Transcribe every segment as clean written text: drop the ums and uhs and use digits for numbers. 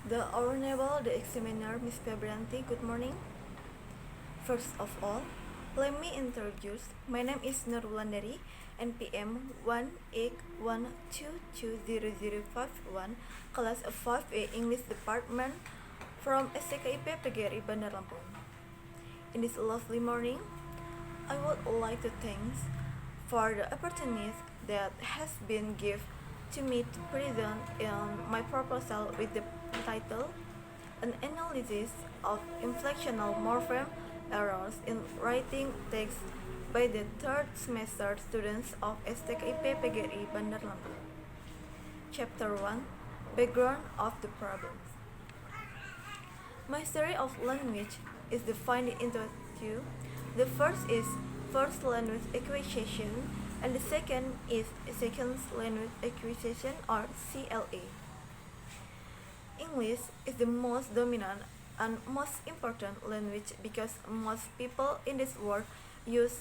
The Honorable the Examiner, Miss Febrianti, good morning. First of all, let me introduce. My name is Nurwulandari, NPM 181220051, Class 5A English Department from STKIP PGRI Bandar Lampung. In this lovely morning, I would like to thank for the opportunity that has been given to me to present in my proposal with the title An Analysis of Inflectional Morpheme Errors in Writing Text by the third semester students of STKIP PGRI Bandar Lampung. Chapter 1 Background of the Problems. My theory of language is divided into two. The first is first language acquisition, and the second is second language acquisition or CLA. English is the most dominant and most important language because most people in this world use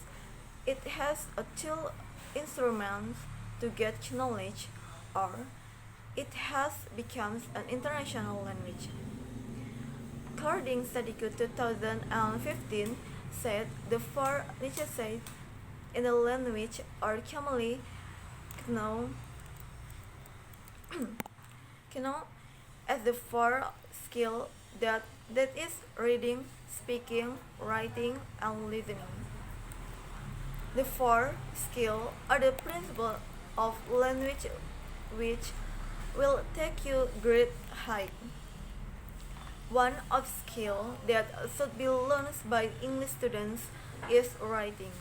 it as a tool instrument to get knowledge, or it has become an international language. According to STKIP 2015 said the four necessities in a language are commonly known as the four skills that is reading, speaking, writing, and listening. The four skills are the principle of language which will take you great height. One of skill that should be learned by English students is writing.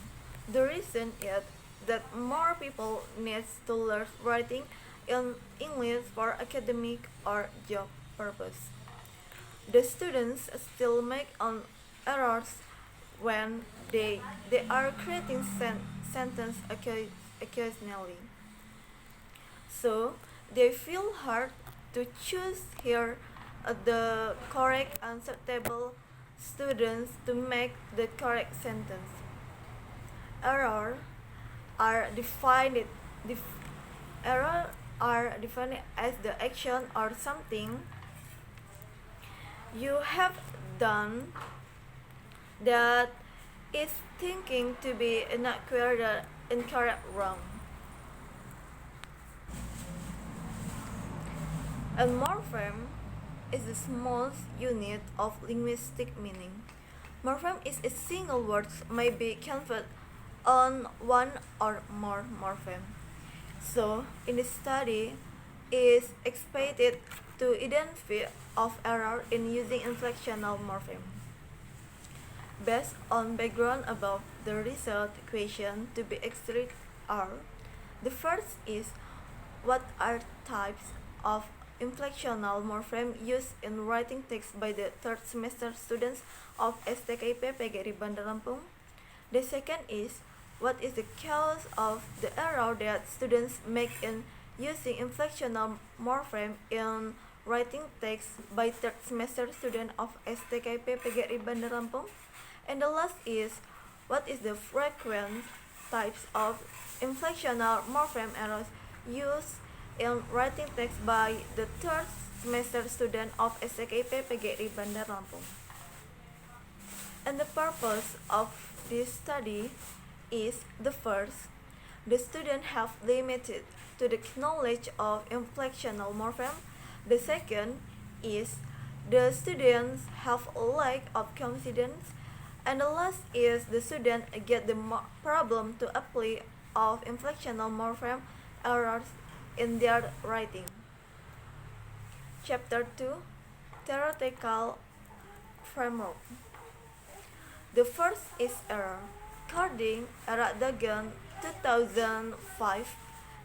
The reason is that more people need to learn writing in English for academic or job purpose. The students still make errors when they are creating sentence occasionally. So they feel hard to choose here the correct and suitable students to make the correct sentence. Error are defined as the action or something you have done that is thinking to be inaccurate, incorrect, wrong. And morpheme is the smallest unit of linguistic meaning. Morpheme is a single word may be converted on one or more morpheme. So, in this study, is expected to identify of error in using inflectional morpheme. Based on background above, the result question to be extracted are: the first is what are types of inflectional morpheme used in writing text by the third semester students of STKIP PGRI Bandar Lampung. The second is what is the cause of the error that students make in using inflectional morpheme in writing text by third semester student of STKIP PGRI Bandar Lampung. And the last is what is the frequent types of inflectional morpheme errors used in writing text by the third semester student of STKIP PGRI Bandar Lampung. And the purpose of this study is: the first, the student have limited to the knowledge of inflectional morpheme. The second is the students have a lack of confidence. And the last is the student get the problem to apply of inflectional morpheme errors in their writing. Chapter 2 Theoretical Framework. The first is error. According Dagan 2005,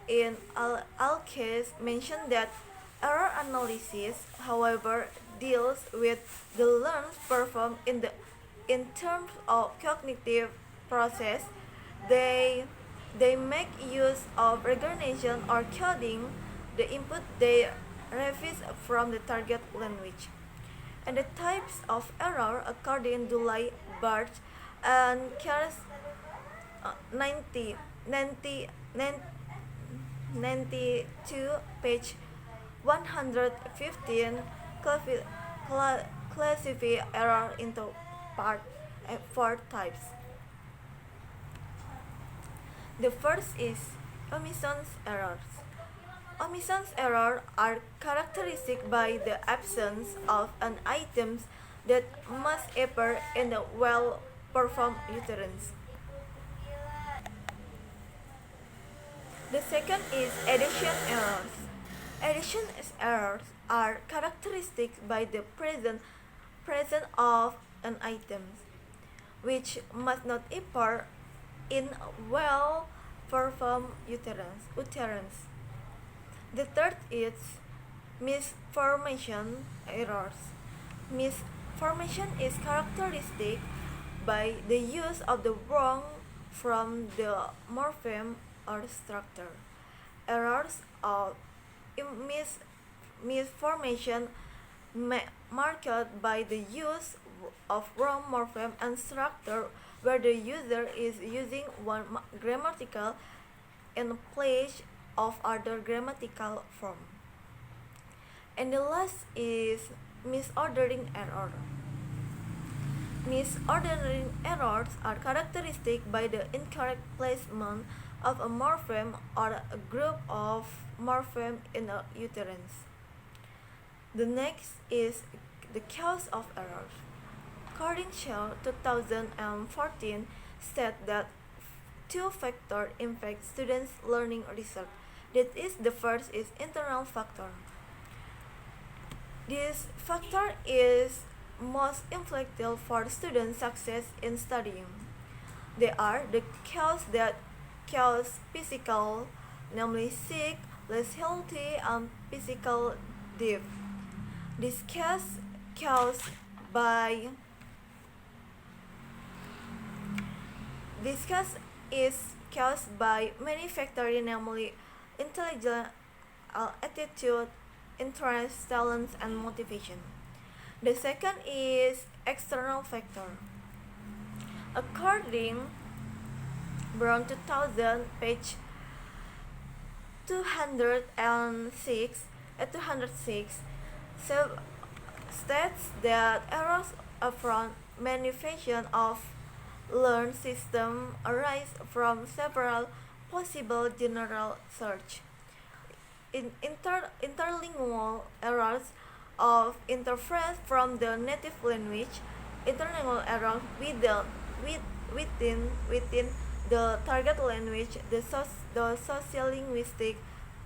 in Alkes mentioned that error analysis, however, deals with the learns performed in terms of cognitive process. They make use of recognition or coding the input they receive from the target language. And the types of error according to Barth and Cares 92 page 115 classify error into four types. The first is omissions errors. Omissions errors are characteristic by the absence of an item that must appear in a well-performed utterance. The second is addition errors. Addition errors are characteristic by the presence of an item which must not appear in well-performed utterance. The third is misformation errors. Misformation is characteristic by the use of the wrong from the morpheme or structure. Errors of misformation marked by the use of wrong morpheme and structure where the user is using one grammatical in place of other grammatical form. And the last is misordering error. Misordering errors are characteristic by the incorrect placement of a morpheme or a group of morpheme in a utterance. The next is the cause of error. According to 2014 said that two factors impact students' learning result. That is, the first is internal factor. This factor is most influential for student success in studying. They are the cause that cause physical, namely sick, less healthy, and physical death. This cause is caused by many factors, namely intelligence, attitude, interest, talents, and motivation. The second is external factor. According Brown 2000, page 206, states that errors from manipulation of learned system arise from several possible general search. In interlingual errors of interference from the native language, interlingual errors within the target language, the sociolinguistic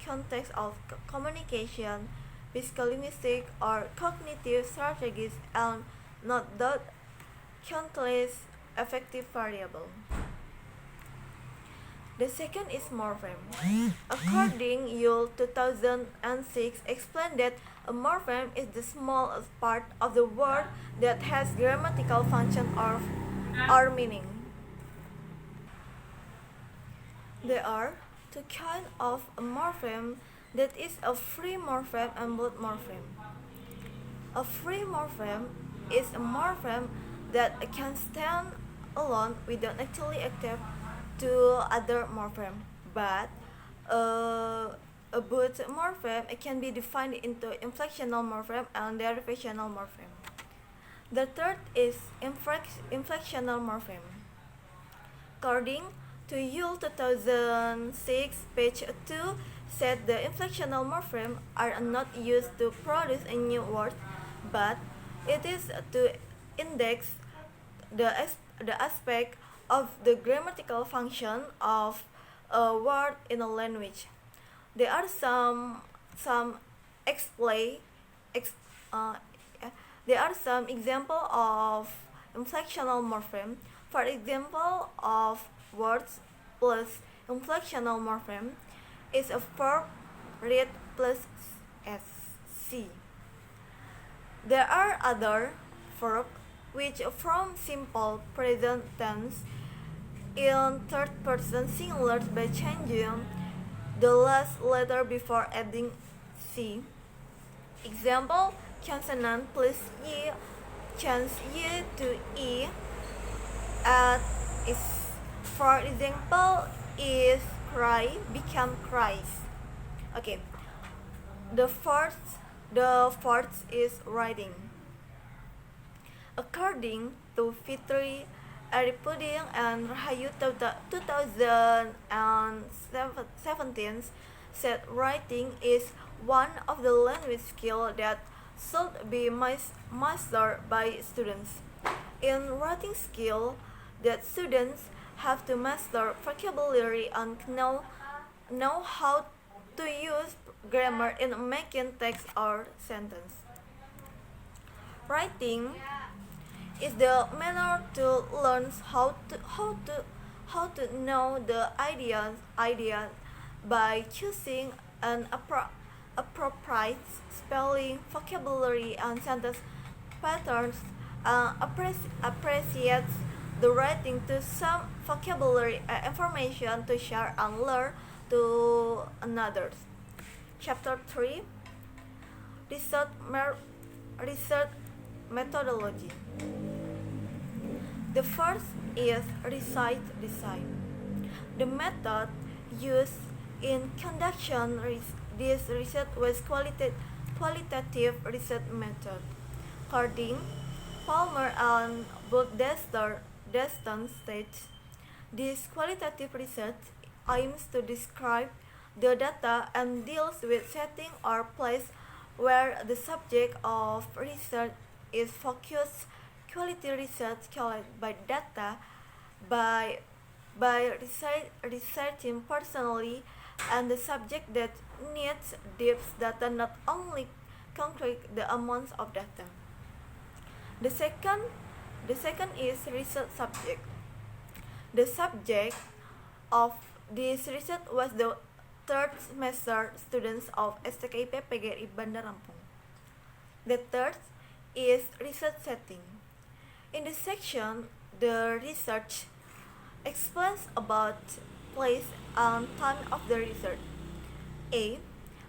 context of communication, psycholinguistic or cognitive strategies, and not that countless affective variable. The second is morpheme. According Yule 2006 explained that a morpheme is the smallest part of the word that has grammatical function or meaning. There are two kinds of a morpheme, that is a free morpheme and both morpheme. A free morpheme is a morpheme that can stand alone without actually attached to other morpheme, but a both morpheme can be defined into inflectional morpheme and derivational morpheme. The third is inflectional morpheme. According to Yule 2006, page 2, said the inflectional morpheme are not used to produce a new word, but it is to index the aspect of the grammatical function of a word in a language. There are some example of inflectional morpheme. For example, of words plus inflectional morpheme is a verb read plus sc. There are other verbs which from simple present tense in third person singular by changing the last letter before adding c. Example: consonant plus y, change y to e. Is, for example, is cry become cries. Okay. The fourth The fourth is writing. According to Fitri Aripuding and Rahayu 2017 said writing is one of the language skills that should be mastered by students. In writing skill, that students have to master vocabulary and know how to use grammar in making text or sentence. Writing is the manner to learn how to know the ideas by choosing an appropriate spelling, vocabulary, and sentence patterns. Appreciates the writing to some vocabulary information to share and learn to another. Chapter 3 Research Methodology. The first is research design. The method used in conduction this research was qualitative research method. According Palmer and Deston states, this qualitative research aims to describe the data and deals with setting or place where the subject of research is focused. Quality research collected by data by researching personally and the subject that needs deep data, not only concrete the amounts of data. The second is research subject. The subject of this research was the third semester students of STKIP PGRI Bandar Lampung. The third is research setting. In this section, the research explains about place and time of the research. A.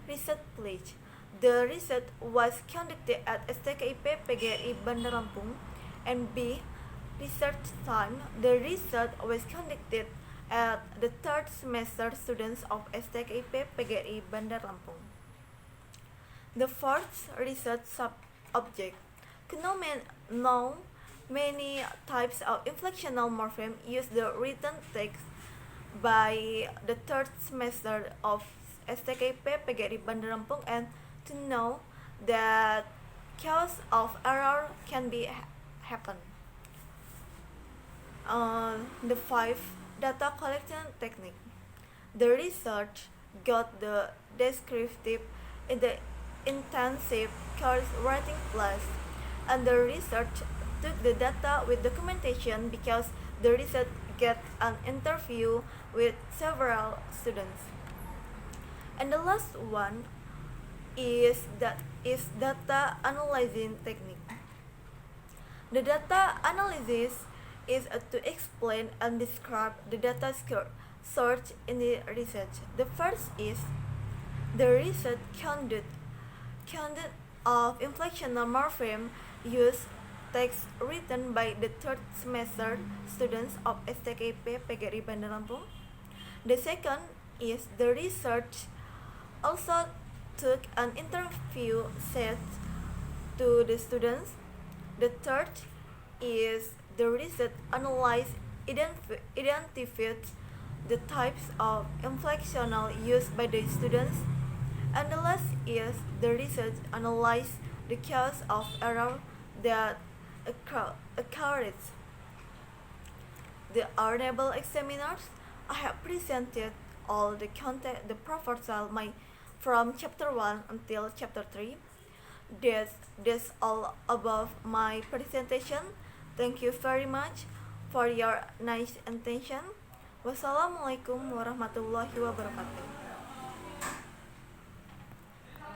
Research place. The research was conducted at STKIP PGRI Bandar Lampung. And B. Research time. The research was conducted at the third semester students of STKIP PGRI Bandar Lampung. The fourth research object. Know many types of inflectional morpheme use the written text by the third semester of STKIP PGRI Bandar Lampung, and to know that cause of error can be happen. The fifth data collection technique. The research got the descriptive in the intensive course writing class, and the research took the data with documentation because the research get an interview with several students. And the last one is data analyzing technique. The data analysis is to explain and describe the data search in the research. The first is the research conduct of inflectional morpheme use text written by the third semester students of STKIP PGRI Bandar Lampung. The second is the research also took an interview set to the students. The third is the research analyzed identified the types of inflectional used by the students. And the last is the research analyzed the cause of error that occurred. The honorable examiners, I have presented all the content, the proposal from chapter 1 until chapter 3. That's all above my presentation. Thank you very much for your nice attention. Wassalamualaikum warahmatullahi wabarakatuh.